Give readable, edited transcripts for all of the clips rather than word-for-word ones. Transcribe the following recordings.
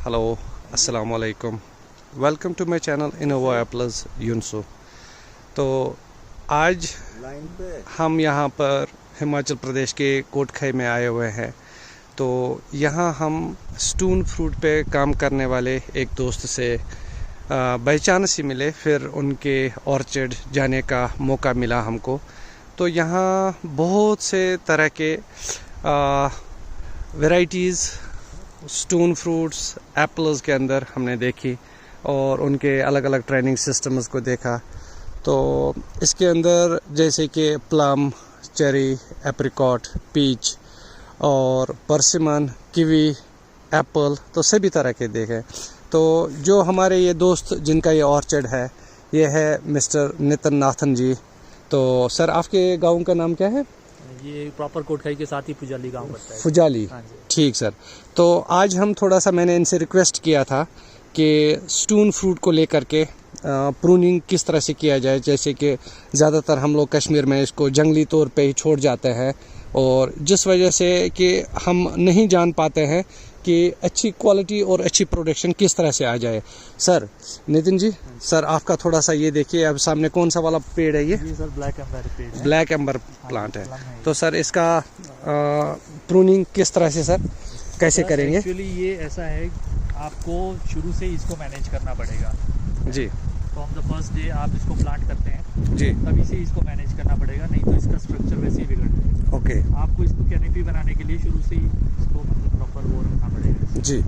Hello अस्सलाम वालेकुम, welcome to my channel Innova plus यूनसो। तो आज हम यहाँ पर हिमाचल प्रदेश के कोटखाई में आए हुए हैं। तो यहाँ हम स्टोन फ्रूट पे काम करने वाले एक दोस्त से बाई चांस ही मिले, फिर उनके ऑर्चर्ड जाने का मौका मिला हमको। तो यहाँ बहुत से तरह के वैरायटीज़ स्टोन फ्रूट्स एप्पल्स के अंदर हमने देखी और उनके अलग अलग ट्रेनिंग सिस्टम्स को देखा। तो इसके अंदर जैसे कि प्लम, चेरी, एप्रिकॉट, पीच और परसिमन, किवी, एप्पल, तो सभी तरह के देखे। तो जो हमारे ये दोस्त जिनका ये ऑर्चर्ड है, ये है मिस्टर नितिन नाथन जी। तो सर, आपके गांव का नाम क्या है? ये प्रॉपर कोटखाई के साथ ही फुजाली गांव पड़ता है। फुजाली, हाँ, ठीक सर। तो आज हम थोड़ा सा, मैंने इनसे रिक्वेस्ट किया था कि स्टोन फ्रूट को लेकर के प्रूनिंग किस तरह से किया जाए। जैसे कि ज़्यादातर हम लोग कश्मीर में इसको जंगली तौर पे ही छोड़ जाते हैं, और जिस वजह से कि हम नहीं जान पाते हैं कि अच्छी क्वालिटी और अच्छी प्रोडक्शन किस तरह से आ जाए। सर नितिन जी, सर आपका थोड़ा सा ये देखिए, अब सामने कौन सा वाला पेड़ है? ये सर ब्लैक एम्बर पेड़ है। ब्लैक एम्बर प्लांट है। तो सर इसका प्रूनिंग किस तरह से सर कैसे करेंगे? एक्चुअली ये ऐसा है, आपको शुरू से इसको मैनेज करना पड़ेगा जी। फ्रॉम द फर्स्ट डे आप इसको प्लांट करते हैं जी, तभी से इसको मैनेज करना पड़ेगा, नहीं तो इसका स्ट्रक्चर वैसे ही बिगड़ जाएगा। ओके। आपको इसको कैनोपी बनाने के लिए शुरू से ही इसको मतलब प्रॉपर वो रखना पड़ेगा जी।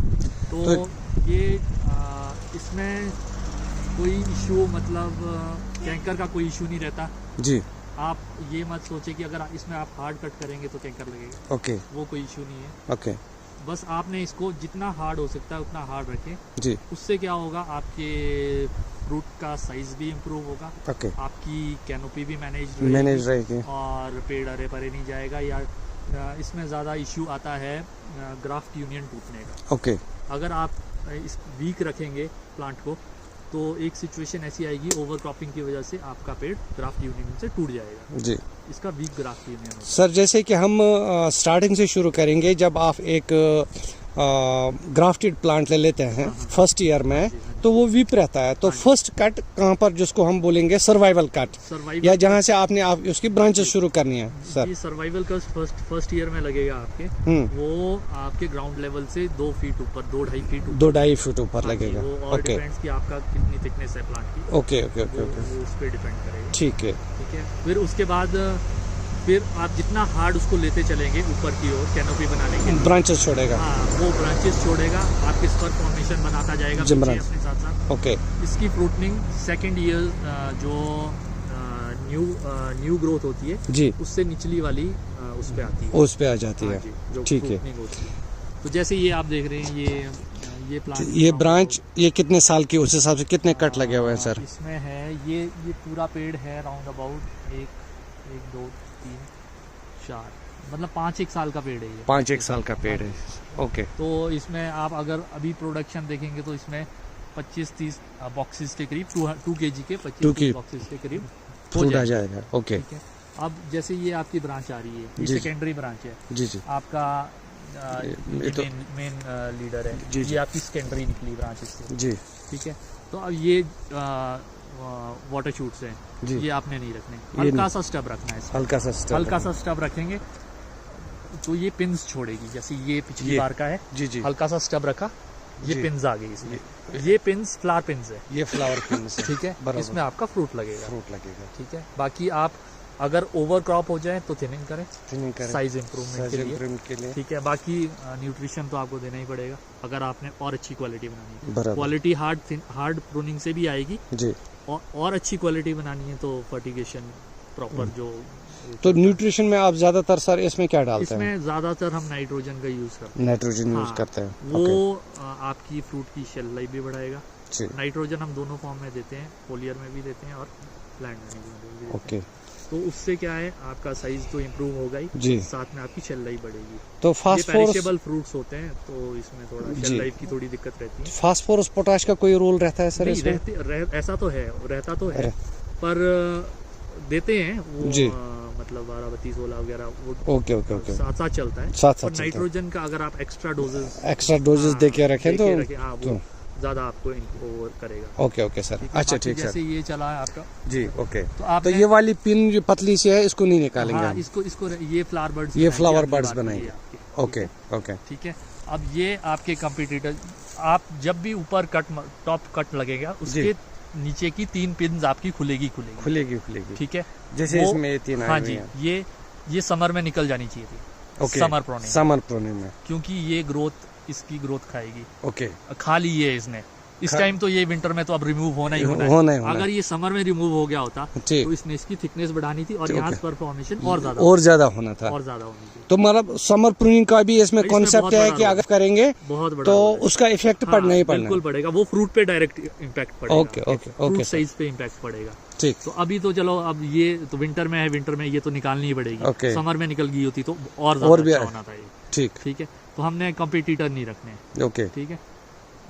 तो ये इसमें कोई इशू मतलब कैंकर का कोई इशू नहीं रहता जी। आप ये मत सोचे कि अगर इसमें आप हार्ड कट करेंगे तो कैंकर लगेगा। ओके। वो कोई इशू नहीं है। ओके। बस आपने इसको जितना हार्ड हो सकता है उतना हार्ड रखें। जी। उससे क्या होगा, आपके फ्रूट का साइज भी इम्प्रूव होगा। ओके। आपकी कैनोपी भी मैनेज रहेगी और पेड़ अरे परे नहीं जाएगा। या इसमें ज़्यादा इश्यू आता है ग्राफ्ट यूनियन टूटने का। ओके। अगर आप इस वीक रखेंगे प्लांट को तो एक सिचुएशन ऐसी आएगी, ओवर क्रॉपिंग की वजह से आपका पेड़ ग्राफ्ट यूनियन से टूट जाएगा। जी। इसका वीक ग्राफ्ट यूनियन होता है। सर जैसे कि हम स्टार्टिंग से शुरू करेंगे, जब आप एक ग्राफ्टेड प्लांट ले लेते हैं फर्स्ट ईयर में, तो वो वीप रहता है। तो फर्स्ट कट कहाँ पर, जिसको हम बोलेंगे सर्वाइवल कट, या जहाँ से आपने आप उसकी ब्रांचेस शुरू करनी है सर? सर्वाइवल का फर्स्ट ईयर में लगेगा आपके, वो आपके ग्राउंड लेवल से 2 फीट ऊपर, 2-2.5 फीट ऊपर लगेगा। वो और डिपेंड्स कि आपका कितनी थिकनेस है प्लांट की। ओके ओके ओके ओके, वो उस पर डिपेंड करेगा। ठीक है। फिर उसके बाद फिर आप जितना हार्ड उसको लेते चलेंगे ऊपर की ओर कैनोपी बनाने के लिए, ब्रांचेस छोड़ेगा। हाँ, वो ब्रांचेस छोड़ेगा, आपके स्पर फॉर्मेशन बनाता जाएगा अपने साथ साथ। ओके। इसकी फ्रूटनिंग सेकेंड ईयर जो न्यू ग्रोथ होती है जी, उससे निचली वाली उस पे आती है, उस पे आ जाती है। ठीक है। तो जैसे ये आप देख रहे हैं, ये प्लांट, ये ब्रांच, ये कितने साल की, उस हिसाब से कितने कट लगे हुए हैं सर? इसमें है ये पूरा पेड़ है राउंड अबाउट 1 2 3 4 मतलब 5-1 साल का पेड़ है ये। 5-1 साल का पेड़ है। ओके। तो इसमें आप अगर अभी प्रोडक्शन देखेंगे तो इसमें 25-30 बॉक्सेस के करीब 2 kg के 25 बॉक्सेस के करीब फ्रूट आ जाएगा। ओके। ठीक है। अब जैसे ये आपकी ब्रांच आ रही है, ये सेकेंडरी ब्रांच है। जी जी। आपका ये तो मेन लीडर है। जी, ये आपकी सेकेंडरी निकली ब्रांच इससे। जी। ठीक है। तो अब ये वाटर शूट्स हैं, ये आपने नहीं रखने, हल्का सा स्टब रखना है। हल्का सा स्टब रखेंगे तो ये पिंस छोड़ेगी। जैसे ये पिछली बार का है। जी जी। हल्का सा स्टब रखा, ये पिंस आ गई इसमें। ये पिंस फ्लावर पिंस है, ये फ्लावर पिंस है। ठीक है। इसमें आपका फ्रूट लगेगा। ठीक है। बाकी आप अगर ओवर क्रॉप हो जाए तो थिनिंग करें साइज इम्प्रूवमेंट के लिए। ठीक है। बाकी न्यूट्रिशन तो आपको देना ही पड़ेगा अगर आपने और अच्छी क्वालिटी बनानी है। क्वालिटी हार्ड प्रूनिंग से भी आएगी जी, और अच्छी क्वालिटी बनानी है तो फर्टिगेशन प्रॉपर जो। तो न्यूट्रिशन में आप ज्यादातर सर इसमें क्या डालते हैं? इसमें ज्यादातर हम नाइट्रोजन का यूज करते हैं। नाइट्रोजन यूज करते हैं। वो आपकी फ्रूट की शेल लाइफ भी बढ़ाएगा। नाइट्रोजन हम दोनों फॉर्म में देते हैं, फोलियर में भी देते हैं और प्लांट मैनेजमेंट में भी देते हैं। तो उससे क्या है, आपका साइज तो इम्प्रूव होगा ही जी, साथ में आपकी शेल लाइफ बढ़ेगी। तो पेरिशेबल फ्रूट्स होते हैं तो इसमें थोड़ा शेल लाइफ की थोड़ी दिक्कत रहती है। फास्फोरस पोटाश का कोई रोल रहता है सर इसमें? ऐसा तो है, रहता तो है, पर देते हैं वो मतलब 12 16 वगैरह वो ओके ओके ओके साथ साथ चलता है। साथ और नाइट्रोजन का अगर आप एक्स्ट्रा डोजेस दे के रखें तो हाँ वो ज्यादा आपको वो करेगा। ओके ओके सर, अच्छा ठीक जैसे ये चला है आपका जी, ओके। तो ये वाली पिन जो पतली सी है इसको नहीं निकालेंगे हाँ, हम? इसको ये फ्लावर बर्ड्स बनाएंगे। ओके ओके ठीक है। अब ये आपके कंपटीटर, आप जब भी ऊपर टॉप कट लगेगा उसके नीचे की 3 पिन आपकी खुलेगी। ठीक है, जैसे इसमें 3 हाँ जी, ये समर में निकल जानी चाहिए थी। ओके, समर प्रोनिंग में, क्योंकि ये इसकी ग्रोथ खाएगी। ओके, खा ली है इसने इस टाइम, तो ये विंटर में तो अब रिमूव होना ही होना है। अगर ये समर में रिमूव हो गया होता तो इसने इसकी थिकनेस बढ़ानी थी और यहाँ पर फॉर्मेशन और ज्यादा होनी थी। तो मतलब समर प्रूनिंग का भी इसमें कॉन्सेप्ट है कि अगर करेंगे बहुत बड़ा तो उसका इफेक्ट पड़ना ही पड़ना, बिल्कुल पड़ेगा। वो फ्रूट पे डायरेक्ट इम्पैक्ट पड़ेगा। ओके ओके ओके, साइज पे इम्पैक्ट पड़ेगा। ठीक। तो अभी तो चलो, अब ये तो विंटर में है, विंटर में ये तो निकालनी ही पड़ेगी। समर में निकल गई होती तो और ज्यादा होना था ये। ठीक है, तो हमने कॉम्पिटिटर नहीं रखने। ओके, ठीक है,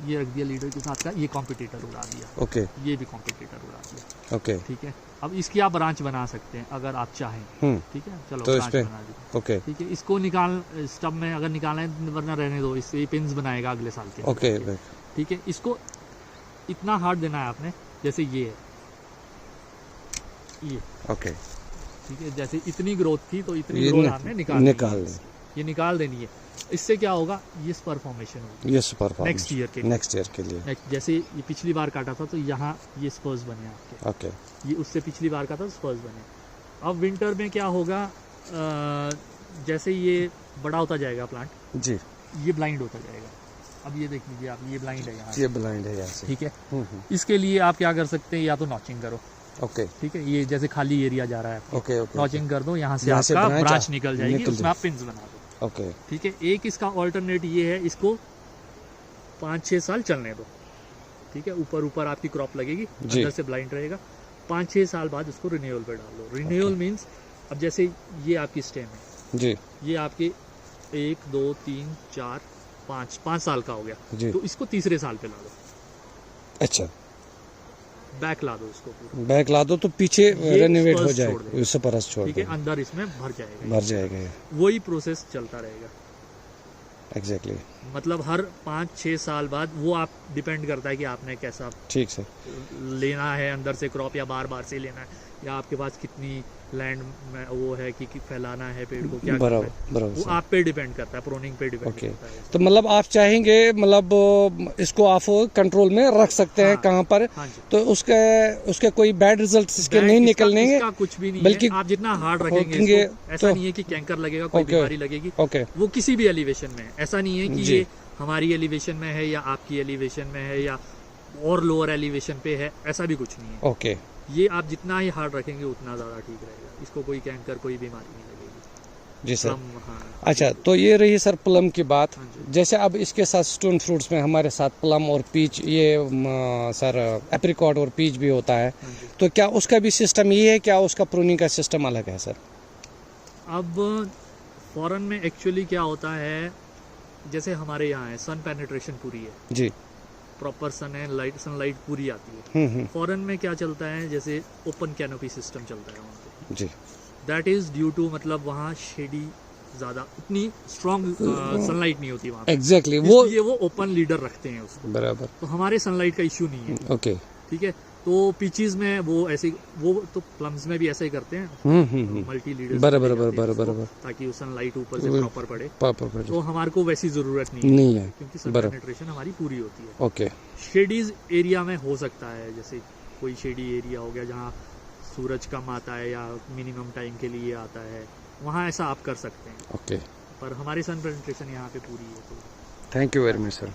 ये रख दिया लीडर के साथ का, ये कॉम्पिटिटर उड़ा दिया। ओके, ये भी कॉम्पिटिटर उड़ा दिया। ओके, ठीक है। अब इसकी आप ब्रांच बना सकते हैं अगर आप चाहें। ठीक है, चलो तो ब्रांच बना दी। ओके, ठीक है, इसको स्टब में अगर निकालना है, वरना रहने दो, इससे पिंस बनाएगा अगले साल के। ओके, ठीक है, इसको इतना हार्ड देना है आपने, जैसे ये है ये। ओके, ठीक है, जैसे इतनी ग्रोथ थी तो इतनी ग्रोथ हमने ये निकाल देनी है। इससे क्या होगा, ये स्पर फॉर्मेशन होगी नेक्स्ट ईयर के लिए। जैसे ये पिछली बार काटा था तो यहाँ ये स्पर्स बने आपके। ओके, ये उससे पिछली बार का था, स्पर्स बने। अब विंटर में क्या होगा, जैसे ये बड़ा होता जाएगा प्लांट जी, ये ब्लाइंड होता जाएगा। अब ये देख लीजिए आप, ये ब्लाइंड है यहाँ, ये ब्लाइंड है यहाँ से। ठीक है, इसके लिए आप क्या कर सकते हैं, या तो नॉचिंग करो। ओके, ठीक है, ये जैसे खाली एरिया जा रहा है, ओके, नॉचिंग कर दो, यहाँ से आपका ब्रांच निकल जाएगी, उसमें आप पिंस बना दो। ओके, ठीक है। एक इसका ऑल्टरनेट ये है, इसको 5-6 साल चलने दो। ठीक है, ऊपर आपकी क्रॉप लगेगी, अंदर से ब्लाइंड रहेगा। 5-6 साल बाद उसको रिन्यूअल पे डाल दो। रिन्यूअल मीन्स, अब जैसे ये आपकी स्टेम है जी, ये आपके 1 2 3 4 5 साल का हो गया, तो इसको तीसरे साल पे ला दो। अच्छा, बैक ला दो उसको, बैक ला दो तो पीछे रेनोवेट हो जाएगा, उससे परस छोड़, ठीक है, अंदर इसमें भर जाएगा। वही प्रोसेस चलता रहेगा। एग्जैक्टली, मतलब हर 5-6 साल बाद वो आप डिपेंड करता है कि आपने कैसा ठीक सर लेना है, अंदर से क्रॉप या बार से लेना है, या आपके पास कितनी लैंड में वो है कि फैलाना है पेड़ को, क्या बराबर, वो आप पे डिपेंड करता है, प्रोनिंग पे डिपेंड करता है। तो मतलब आप चाहेंगे, मतलब इसको आप कंट्रोल में रख सकते हैं कहाँ पर, तो उसके कोई बैड रिजल्ट इसके नहीं निकलने, कुछ भी नहीं, बल्कि आप जितना हार्ड रखेंगे, ऐसा नहीं है कि कैंकर लगेगा, कोई बीमारी लगेगी। वो किसी भी एलिवेशन में, ऐसा नहीं है कि ये हमारी एलिवेशन में है या आपकी एलिवेशन में है या और लोअर एलिवेशन पे है, ऐसा भी कुछ नहीं है। ओके, ये आप जितना ही हार्ड रखेंगे उतना ज़्यादा ठीक रहेगा, इसको कोई कैंकर कोई बीमारी नहीं लगेगी। जी सर। अच्छा, तो ये रही सर प्लम की बात। जैसे अब इसके साथ स्टोन फ्रूट्स में हमारे साथ प्लम और पीच, ये सर एप्रिकॉट और पीच भी होता है, तो क्या उसका भी सिस्टम ये है, क्या उसका प्रूनिंग का सिस्टम अलग है सर? अब फॉरेन में एक्चुअली क्या होता है, जैसे हमारे यहाँ है, सन पेनिट्रेशन पूरी है जी, प्रॉपर सनलाइट पूरी आती है। फॉरेन में क्या चलता है, जैसे ओपन कैनोपी सिस्टम चलता है वहाँ पे जी, दैट इज ड्यू टू, मतलब वहाँ शेडी ज्यादा, उतनी स्ट्रॉन्ग सनलाइट नहीं होती वहाँ पे। एग्जैक्टली, वो ओपन लीडर रखते हैं उसको, बराबर। तो हमारे सनलाइट का इश्यू नहीं है। ओके, ठीक है, तो पीचीज में वो ऐसे, वो तो प्लम्स में भी ऐसा ही करते हैं, मल्टी लीडर, बराबर, ताकि सनलाइट ऊपर से प्रॉपर पड़े। तो हमारे को वैसी जरूरत नहीं है, क्योंकि सन पेनिट्रेशन हमारी पूरी होती है। ओके, शेडीज एरिया में हो सकता है, जैसे कोई शेडी एरिया हो गया जहाँ सूरज कम आता है या मिनिमम टाइम के लिए आता है, वहाँ ऐसा आप कर सकते हैं। ओके, पर हमारी सन पेनिट्रेशन यहाँ पे पूरी है। Thank you very much sir.